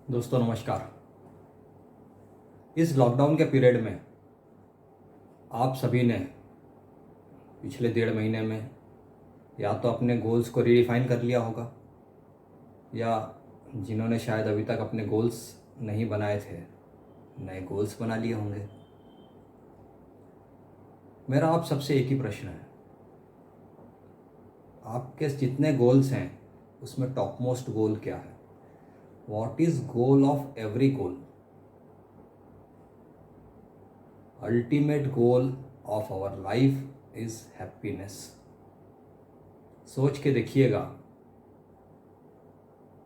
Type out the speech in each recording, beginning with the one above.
दोस्तों नमस्कार। इस लॉकडाउन के पीरियड में आप सभी ने पिछले 1.5 महीने में या तो अपने गोल्स को रीडिफाइन कर लिया होगा, या जिन्होंने शायद अभी तक अपने गोल्स नहीं बनाए थे नए गोल्स बना लिए होंगे। मेरा आप सबसे एक ही प्रश्न है, आपके जितने गोल्स हैं उसमें टॉप मोस्ट गोल क्या है? What is goal of every goal? Ultimate goal of our life is happiness. सोच के देखिएगा,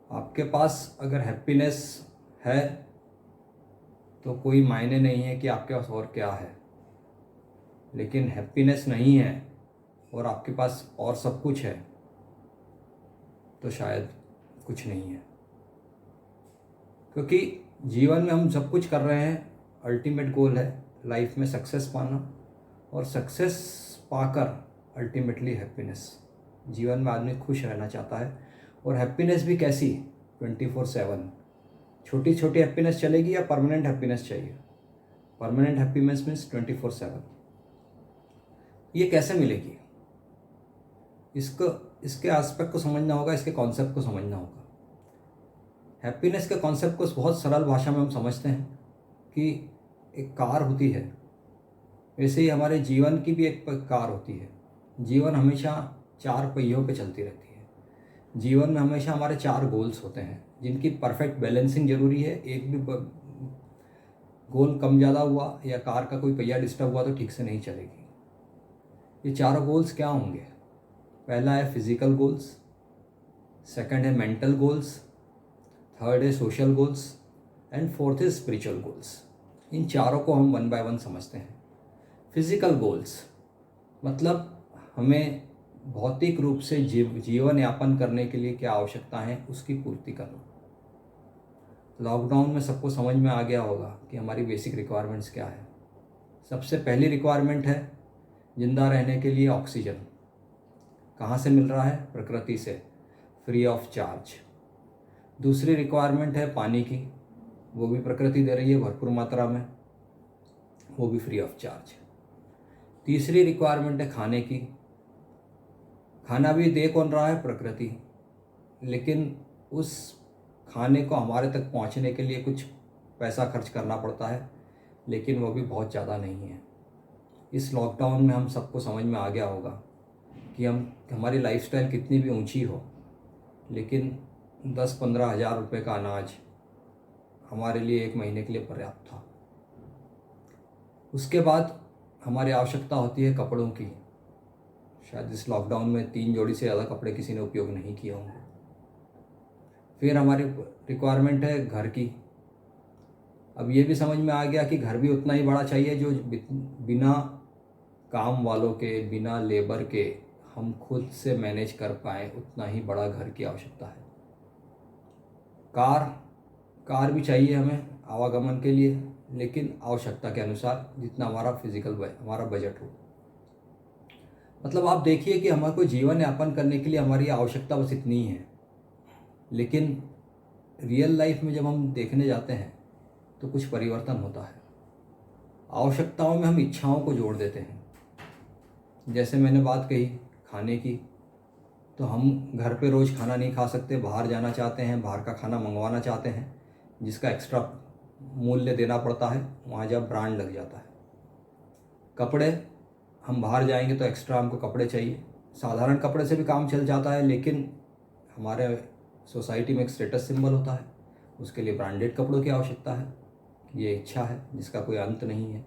आपके पास अगर हैप्पीनेस है तो कोई मायने नहीं है कि आपके पास और क्या है। लेकिन हैप्पीनेस नहीं है और आपके पास और सब कुछ है तो शायद कुछ नहीं है। क्योंकि जीवन में हम सब कुछ कर रहे हैं, अल्टीमेट गोल है लाइफ में सक्सेस पाना, और सक्सेस पाकर अल्टीमेटली हैप्पीनेस। जीवन में आदमी खुश रहना चाहता है, और हैप्पीनेस भी कैसी? 24/7। छोटी छोटी हैप्पीनेस चलेगी या परमानेंट हैप्पीनेस चाहिए? Permanent happiness means 24/7। ये कैसे मिलेगी? इसको इसके एस्पेक्ट को समझना होगा, इसके कॉन्सेप्ट को समझना होगा। हैप्पीनेस के कॉन्सेप्ट को बहुत सरल भाषा में हम समझते हैं कि एक कार होती है, वैसे ही हमारे जीवन की भी एक कार होती है। जीवन हमेशा 4 पहियों पे चलती रहती है। जीवन में हमेशा हमारे 4 गोल्स होते हैं जिनकी परफेक्ट बैलेंसिंग जरूरी है। एक भी गोल कम ज़्यादा हुआ या कार का कोई पहिया डिस्टर्ब हुआ तो ठीक से नहीं चलेगी। ये 4 गोल्स क्या होंगे? पहला है फिजिकल गोल्स, सेकंड है मेंटल गोल्स, थर्ड है सोशल गोल्स, एंड फोर्थ है स्पिरिचुअल गोल्स। इन चारों को हम 1 बाय 1 समझते हैं। फिजिकल गोल्स मतलब हमें भौतिक रूप से जीवन यापन करने के लिए क्या आवश्यकता है उसकी पूर्ति करना। लॉकडाउन में सबको समझ में आ गया होगा कि हमारी बेसिक रिक्वायरमेंट्स क्या है। सबसे पहली रिक्वायरमेंट है जिंदा रहने के लिए ऑक्सीजन। कहाँ से मिल रहा है? प्रकृति से, फ्री ऑफ चार्ज। दूसरी रिक्वायरमेंट है पानी की, वो भी प्रकृति दे रही है भरपूर मात्रा में, वो भी फ्री ऑफ चार्ज। तीसरी रिक्वायरमेंट है खाने की। खाना भी दे कौन रहा है? प्रकृति। लेकिन उस खाने को हमारे तक पहुंचने के लिए कुछ पैसा खर्च करना पड़ता है, लेकिन वो भी बहुत ज़्यादा नहीं है। इस लॉकडाउन में हम सबको समझ में आ गया होगा कि हमारी लाइफस्टाइल कितनी भी ऊंची हो, लेकिन 10-15 हज़ार रुपये का अनाज हमारे लिए 1 महीने के लिए पर्याप्त था। उसके बाद हमारी आवश्यकता होती है कपड़ों की। शायद इस लॉकडाउन में 3 जोड़ी से ज़्यादा कपड़े किसी ने उपयोग नहीं किए होंगे। फिर हमारी रिक्वायरमेंट है घर की। अब ये भी समझ में आ गया कि घर भी उतना ही बड़ा चाहिए जो बिना काम वालों के, बिना लेबर के हम खुद से मैनेज कर पाए, उतना ही बड़ा घर की आवश्यकता है। कार भी चाहिए हमें आवागमन के लिए, लेकिन आवश्यकता के अनुसार, जितना हमारा बजट हो। मतलब आप देखिए कि हमारे को जीवन यापन करने के लिए हमारी आवश्यकता बस इतनी ही है। लेकिन रियल लाइफ में जब हम देखने जाते हैं तो कुछ परिवर्तन होता है। आवश्यकताओं में हम इच्छाओं को जोड़ देते हैं। जैसे मैंने बात कही खाने की, तो हम घर पे रोज़ खाना नहीं खा सकते, बाहर जाना चाहते हैं, बाहर का खाना मंगवाना चाहते हैं, जिसका एक्स्ट्रा मूल्य देना पड़ता है, वहाँ जब ब्रांड लग जाता है। कपड़े, हम बाहर जाएंगे तो एक्स्ट्रा हमको कपड़े चाहिए। साधारण कपड़े से भी काम चल जाता है, लेकिन हमारे सोसाइटी में एक स्टेटस सिंबल होता है, उसके लिए ब्रांडेड कपड़ों की आवश्यकता है। ये इच्छा है जिसका कोई अंत नहीं है।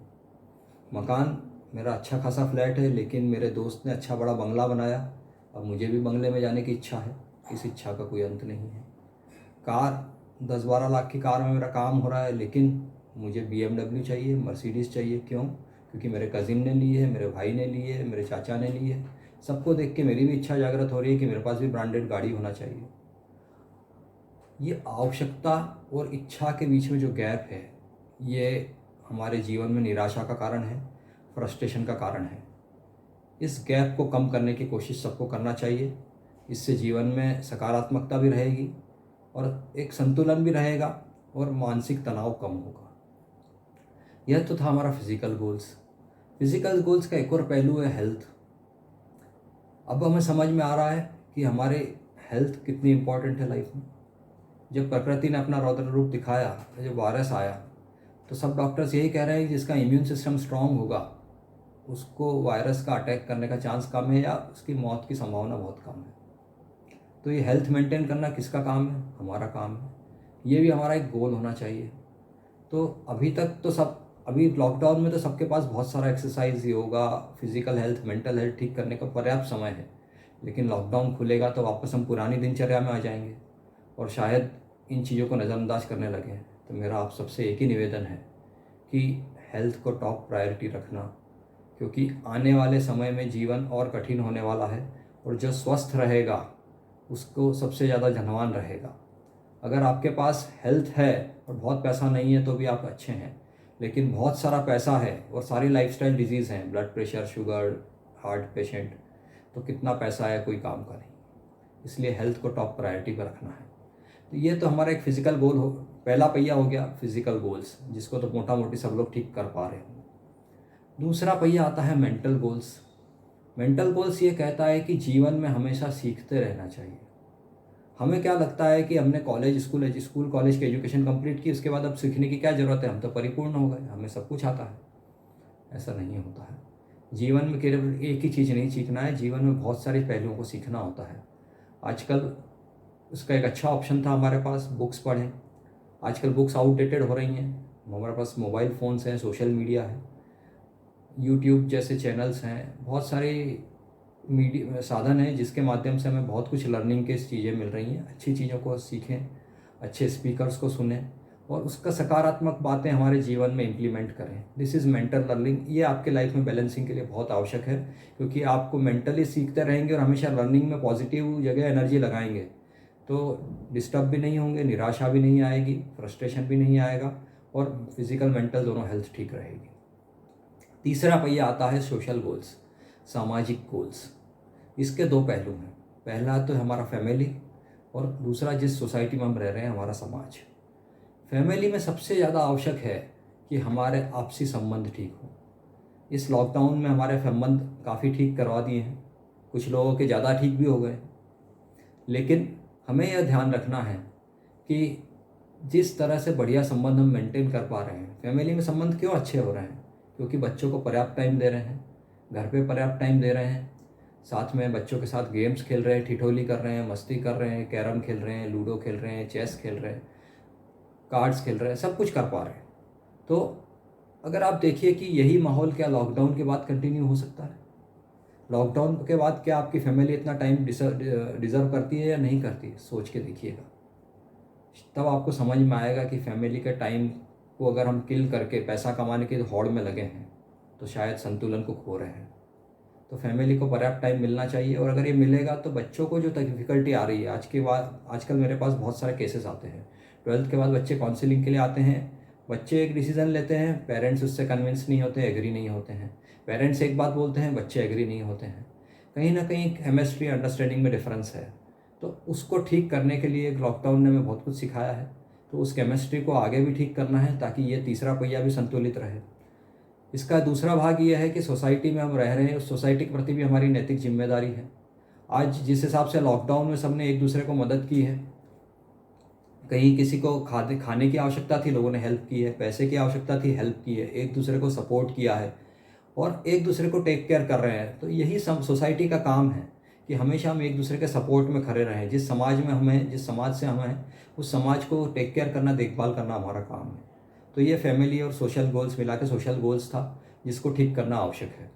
मकान, मेरा अच्छा खासा फ्लैट है, लेकिन मेरे दोस्त ने अच्छा बड़ा बंगला बनाया, अब मुझे भी बंगले में जाने की इच्छा है, इस इच्छा का कोई अंत नहीं है। कार, 10-12 लाख की कार में मेरा काम हो रहा है, लेकिन मुझे BMW चाहिए, मर्सिडीज़ चाहिए। क्यों? क्योंकि मेरे कज़िन ने ली है, मेरे भाई ने ली है, मेरे चाचा ने ली है। सबको देख के मेरी भी इच्छा जागृत हो रही है कि मेरे पास भी ब्रांडेड गाड़ी होना चाहिए। ये आवश्यकता और इच्छा के बीच में जो गैप है, ये हमारे जीवन में निराशा का कारण है, फ्रस्ट्रेशन का कारण है। इस गैप को कम करने की कोशिश सबको करना चाहिए। इससे जीवन में सकारात्मकता भी रहेगी और एक संतुलन भी रहेगा। और मानसिक तनाव कम होगा। यह तो था हमारा फिजिकल गोल्स। फिजिकल गोल्स का एक और पहलू है हेल्थ। अब हमें समझ में आ रहा है कि हमारे हेल्थ कितनी इम्पोर्टेंट है लाइफ में। जब प्रकृति ने अपना रौद्र रूप दिखाया, जब वायरस आया, तो सब डॉक्टर्स यही कह रहे हैं कि जिसका इम्यून सिस्टम स्ट्रांग होगा उसको वायरस का अटैक करने का चांस कम है या उसकी मौत की संभावना बहुत कम है। तो ये हेल्थ मेंटेन करना किसका काम है? हमारा काम है। ये भी हमारा एक गोल होना चाहिए। तो अभी तक तो अभी लॉकडाउन में तो सबके पास बहुत सारा exercise, yoga, physical health, mental health ठीक करने का पर्याप्त समय है। लेकिन लॉकडाउन खुलेगा तो वापस हम पुरानी दिनचर्या में आ जाएंगे और शायद इन चीज़ों को नज़रअंदाज करने लगे हैं। तो मेरा आप सबसे एक ही निवेदन है कि हेल्थ को टॉप प्रायोरिटी रखना, क्योंकि आने वाले समय में जीवन और कठिन होने वाला है और जो स्वस्थ रहेगा उसको सबसे ज़्यादा धनवान रहेगा। अगर आपके पास हेल्थ है और बहुत पैसा नहीं है तो भी आप अच्छे हैं, लेकिन बहुत सारा पैसा है और सारी लाइफस्टाइल डिजीज़ हैं, blood pressure, sugar, heart patient, तो कितना पैसा है कोई काम का नहीं। इसलिए हेल्थ को टॉप प्रायोरिटी पर रखना है। तो ये तो हमारा एक फिजिकल गोल हो, पहला पहिया हो गया फिजिकल गोल्स, जिसको तो मोटा मोटी सब लोग ठीक कर पा रहे हैं। दूसरा पहिया आता है मेंटल गोल्स। मेंटल गोल्स ये कहता है कि जीवन में हमेशा सीखते रहना चाहिए। हमें क्या लगता है कि हमने स्कूल कॉलेज की एजुकेशन कंप्लीट की, उसके बाद अब सीखने की क्या ज़रूरत है, हम तो परिपूर्ण हो गए, हमें सब कुछ आता है। ऐसा नहीं होता है। जीवन में केवल एक ही चीज़ नहीं सीखना है, जीवन में बहुत सारे पहलुओं को सीखना होता है। आजकल उसका एक अच्छा ऑप्शन था हमारे पास, बुक्स पढ़ें। आजकल बुक्स आउटडेटेड हो रही हैं, हमारे पास मोबाइल फ़ोन्स हैं, सोशल मीडिया है, यूट्यूब जैसे चैनल्स हैं, बहुत सारे मीडिया साधन हैं जिसके माध्यम से हमें बहुत कुछ लर्निंग के चीज़ें मिल रही हैं। अच्छी चीज़ों को सीखें, अच्छे स्पीकर्स को सुनें और उसका सकारात्मक बातें हमारे जीवन में इम्प्लीमेंट करें। This is mental learning. ये आपके लाइफ में बैलेंसिंग के लिए बहुत आवश्यक है, क्योंकि आपको मेंटली सीखते रहेंगे और हमेशा लर्निंग में पॉजिटिव जगह एनर्जी लगाएंगे तो डिस्टर्ब भी नहीं होंगे, निराशा भी नहीं आएगी, फ्रस्ट्रेशन भी नहीं आएगा और फिजिकल मेंटल दोनों हेल्थ ठीक रहेगी। तीसरा पहिया आता है सोशल गोल्स, सामाजिक गोल्स। इसके दो पहलू हैं। पहला तो है हमारा फैमिली और दूसरा जिस सोसाइटी में हम रह रहे हैं, हमारा समाज। फैमिली में सबसे ज़्यादा आवश्यक है कि हमारे आपसी संबंध ठीक हो। इस लॉकडाउन में हमारे संबंध काफ़ी ठीक करवा दिए हैं, कुछ लोगों के ज़्यादा ठीक भी हो गए, लेकिन हमें यह ध्यान रखना है कि जिस तरह से बढ़िया संबंध हम मेंटेन कर पा रहे हैं, फैमिली में संबंध क्यों अच्छे हो रहे हैं? क्योंकि बच्चों को पर्याप्त टाइम दे रहे हैं, घर पे पर्याप्त टाइम दे रहे हैं, साथ में बच्चों के साथ गेम्स खेल रहे हैं, ठिठोली कर रहे हैं, मस्ती कर रहे हैं, कैरम खेल रहे हैं, लूडो खेल रहे हैं, चेस खेल रहे हैं, कार्ड्स खेल रहे हैं, सब कुछ कर पा रहे हैं। तो अगर आप देखिए कि यही माहौल क्या लॉकडाउन के बाद कंटिन्यू हो सकता है? लॉकडाउन के बाद क्या आपकी फैमिली इतना टाइम डिज़र्व करती है या नहीं करती? सोच के देखिएगा, तब आपको समझ में आएगा कि फैमिली के टाइम को अगर हम किल करके पैसा कमाने की होड़ में लगे हैं तो शायद संतुलन को खो रहे हैं। तो फैमिली को पर्याप्त टाइम मिलना चाहिए और अगर ये मिलेगा तो बच्चों को जो डिफ़िकल्टी आ रही है आजकल मेरे पास बहुत सारे केसेस आते हैं। 12th के बाद बच्चे काउंसलिंग के लिए आते हैं, बच्चे एक डिसीज़न लेते हैं, पेरेंट्स उससे कन्विंस नहीं होते, एग्री नहीं होते हैं। पेरेंट्स एक बात बोलते हैं, बच्चे एग्री नहीं होते हैं। कहीं ना कहीं केमिस्ट्री अंडरस्टैंडिंग में डिफरेंस है। तो उसको ठीक करने के लिए लॉकडाउन ने हमें बहुत कुछ सिखाया है, तो उस केमिस्ट्री को आगे भी ठीक करना है ताकि ये तीसरा पहिया भी संतुलित रहे। इसका दूसरा भाग ये है कि सोसाइटी में हम रह रहे हैं, उस सोसाइटी के प्रति भी हमारी नैतिक जिम्मेदारी है। आज जिस हिसाब से लॉकडाउन में सबने एक दूसरे को मदद की है, कहीं किसी को खाने की आवश्यकता थी, लोगों ने हेल्प की है, पैसे की आवश्यकता थी, हेल्प की है, एक दूसरे को सपोर्ट किया है और एक दूसरे को टेक केयर कर रहे हैं। तो यही सोसाइटी का काम है कि हमेशा हम एक दूसरे के सपोर्ट में खड़े रहें। जिस समाज से हम हैं उस समाज को टेक केयर करना, देखभाल करना हमारा काम है। तो ये फैमिली और सोशल गोल्स मिला के सोशल गोल्स था जिसको ठीक करना आवश्यक है।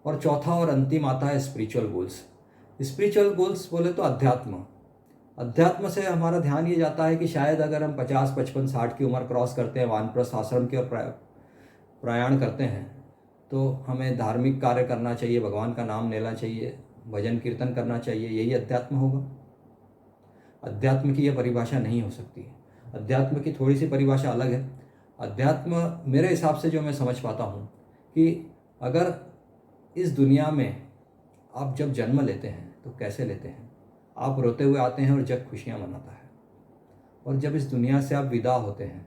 और चौथा और अंतिम आता है स्पिरिचुअल गोल्स। स्पिरिचुअल गोल्स बोले तो अध्यात्म से हमारा ध्यान ये जाता है कि शायद अगर हम 50, 55, 60 की उम्र क्रॉस करते हैं, वानप्रस्थ आश्रम की ओर प्रयाण करते हैं, तो हमें धार्मिक कार्य करना चाहिए, भगवान का नाम लेना चाहिए, भजन कीर्तन करना चाहिए। यही अध्यात्म होगा? अध्यात्म की यह परिभाषा नहीं हो सकती। अध्यात्म की थोड़ी सी परिभाषा अलग है। अध्यात्म मेरे हिसाब से जो मैं समझ पाता हूँ कि अगर इस दुनिया में आप जब जन्म लेते हैं तो कैसे लेते हैं? आप रोते हुए आते हैं और जग खुशियाँ मनाता है। और जब इस दुनिया से आप विदा होते हैं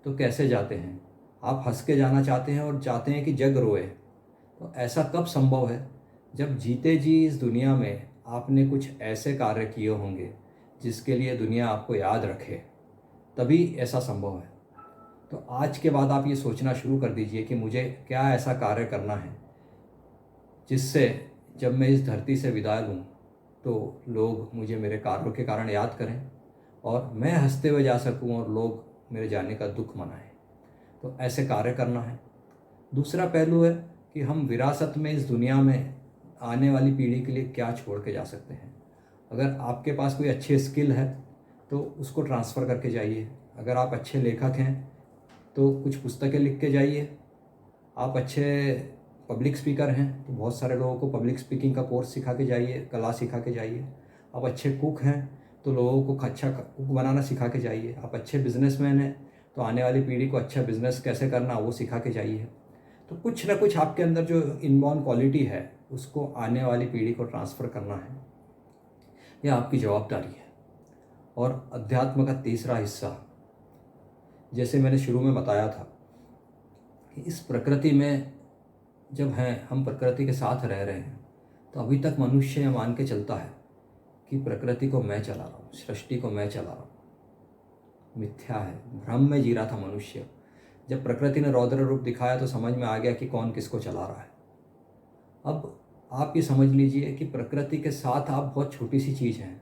तो कैसे जाते हैं? आप हंस के जाना चाहते हैं और चाहते हैं कि जग रोए। तो ऐसा कब संभव है? जब जीते जी इस दुनिया में आपने कुछ ऐसे कार्य किए होंगे जिसके लिए दुनिया आपको याद रखे, तभी ऐसा संभव है। तो आज के बाद आप ये सोचना शुरू कर दीजिए कि मुझे क्या ऐसा कार्य करना है जिससे जब मैं इस धरती से विदा लूँ तो लोग मुझे मेरे कार्यों के कारण याद करें और मैं हंसते हुए जा सकूं और लोग मेरे जाने का दुख मनाएं। तो ऐसे कार्य करना है। दूसरा पहलू है कि हम विरासत में इस दुनिया में आने वाली पीढ़ी के लिए क्या छोड़ के जा सकते हैं। अगर आपके पास कोई अच्छी स्किल है तो उसको ट्रांसफ़र करके जाइए। अगर आप अच्छे लेखक हैं तो कुछ पुस्तकें लिख के जाइए। आप अच्छे पब्लिक स्पीकर हैं तो बहुत सारे लोगों को पब्लिक स्पीकिंग का कोर्स सिखा के जाइए, कला सिखा के जाइए। आप अच्छे कुक हैं तो लोगों को अच्छा कुक बनाना सिखा के जाइए। आप अच्छे बिजनेसमैन हैं तो आने वाली पीढ़ी को अच्छा बिजनेस कैसे करना वो सिखा के जाइए। तो कुछ ना कुछ आपके अंदर जो इनबॉर्न क्वालिटी है उसको आने वाली पीढ़ी को ट्रांसफ़र करना है। यह आपकी जवाबदारी है। और अध्यात्म का तीसरा हिस्सा, जैसे मैंने शुरू में बताया था कि इस प्रकृति में जब हैं, हम प्रकृति के साथ रह रहे हैं, तो अभी तक मनुष्य यह मान के चलता है कि प्रकृति को मैं चला रहा हूँ, सृष्टि को मैं चला रहा हूँ। मिथ्या है, भ्रम में जी रहा था मनुष्य। जब प्रकृति ने रौद्र रूप दिखाया तो समझ में आ गया कि कौन किसको चला रहा है। अब आप ये समझ लीजिए कि प्रकृति के साथ आप बहुत छोटी सी चीज़ हैं।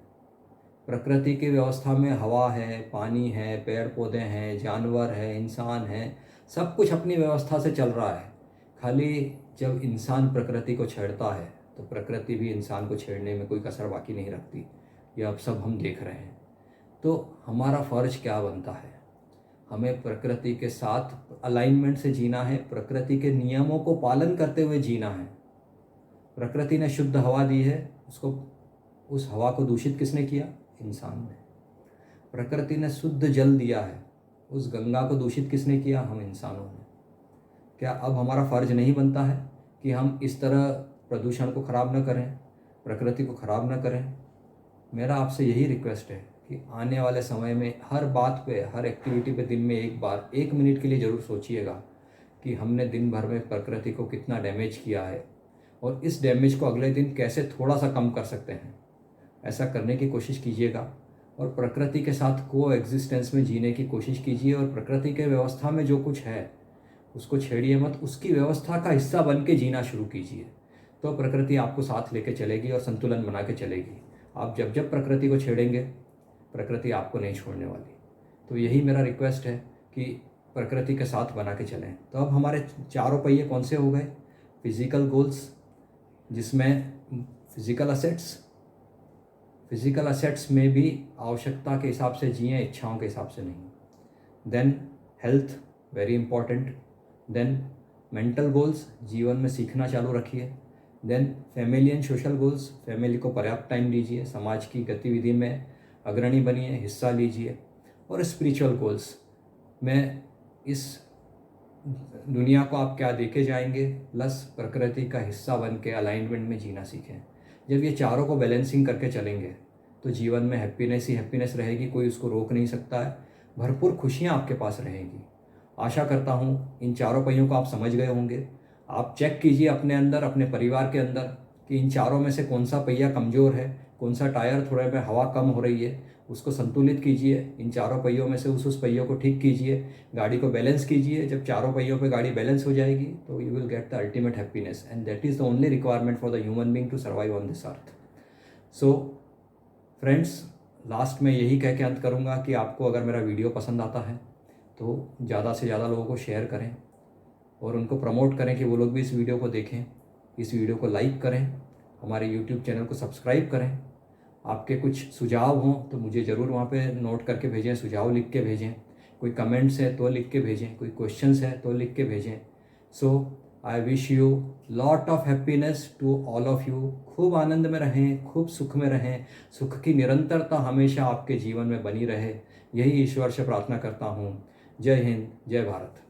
प्रकृति की व्यवस्था में हवा है, पानी है, पेड़ पौधे हैं, जानवर है, इंसान है, सब कुछ अपनी व्यवस्था से चल रहा है। खाली जब इंसान प्रकृति को छेड़ता है तो प्रकृति भी इंसान को छेड़ने में कोई कसर बाकी नहीं रखती। ये अब सब हम देख रहे हैं। तो हमारा फ़र्ज क्या बनता है? हमें प्रकृति के साथ अलाइनमेंट से जीना है, प्रकृति के नियमों को पालन करते हुए जीना है। प्रकृति ने शुद्ध हवा दी है, उस हवा को दूषित किसने किया? इंसान ने। प्रकृति ने शुद्ध जल दिया है, उस गंगा को दूषित किसने किया? हम इंसानों ने। क्या अब हमारा फ़र्ज नहीं बनता है कि हम इस तरह प्रदूषण को ख़राब न करें, प्रकृति को ख़राब न करें? मेरा आपसे यही रिक्वेस्ट है कि आने वाले समय में हर बात पे, हर एक्टिविटी पे दिन में एक बार 1 मिनट के लिए ज़रूर सोचिएगा कि हमने दिन भर में प्रकृति को कितना डैमेज किया है और इस डैमेज को अगले दिन कैसे थोड़ा सा कम कर सकते हैं। ऐसा करने की कोशिश कीजिएगा और प्रकृति के साथ को एग्जिस्टेंस में जीने की कोशिश कीजिए। और प्रकृति के व्यवस्था में जो कुछ है उसको छेड़िए मत, उसकी व्यवस्था का हिस्सा बन के जीना शुरू कीजिए। तो प्रकृति आपको साथ लेके चलेगी और संतुलन बना के चलेगी। आप जब जब प्रकृति को छेड़ेंगे, प्रकृति आपको नहीं छोड़ने वाली। तो यही मेरा रिक्वेस्ट है कि प्रकृति के साथ बना के चलें। तो अब हमारे चारों पहिए कौन से हो गए? फिजिकल गोल्स, जिसमें फिजिकल असेट्स में भी आवश्यकता के हिसाब से जिएं, इच्छाओं के हिसाब से नहीं। Then health, very important. Then mental goals, जीवन में सीखना चालू रखिए। Then family and social goals, family को पर्याप्त टाइम दीजिए, समाज की गतिविधि में अग्रणी बनिए, हिस्सा लीजिए। और स्पिरिचुअल गोल्स में इस दुनिया को आप क्या देके जाएंगे, प्लस प्रकृति का हिस्सा बन के अलाइनमेंट में जीना सीखें। जब ये चारों को बैलेंसिंग करके चलेंगे तो जीवन में हैप्पीनेस ही हैप्पीनेस रहेगी, कोई उसको रोक नहीं सकता है। भरपूर खुशियाँ आपके पास रहेंगी। आशा करता हूँ इन चारों पहियों को आप समझ गए होंगे। आप चेक कीजिए अपने अंदर, अपने परिवार के अंदर कि इन चारों में से कौन सा पहिया कमज़ोर है, कौन सा टायर थोड़े में हवा कम हो रही है, उसको संतुलित कीजिए। इन चारों पहियों में से उस पहियों को ठीक कीजिए, गाड़ी को बैलेंस कीजिए। जब चारों पहियों पे गाड़ी बैलेंस हो जाएगी तो you will get the ultimate happiness, and that is the only requirement for the human being to survive on this earth. So friends, last में यही कह के अंत करूँगा कि आपको अगर मेरा वीडियो पसंद आता है तो ज़्यादा से ज़्यादा लोगों को शेयर करें और उनको प्रमोट करें कि वो लोग भी इस वीडियो को देखें। इस वीडियो को लाइक करें, हमारे यूट्यूब चैनल को सब्सक्राइब करें। आपके कुछ सुझाव हों तो मुझे ज़रूर वहाँ पे नोट करके भेजें, सुझाव लिख के भेजें। कोई कमेंट्स है तो लिख के भेजें, कोई क्वेश्चंस है तो लिख के भेजें। So I wish you lot of happiness to all of you. खूब आनंद में रहें, खूब सुख में रहें, सुख की निरंतरता हमेशा आपके जीवन में बनी रहे, यही ईश्वर से प्रार्थना करता हूँ। जय हिंद, जय भारत।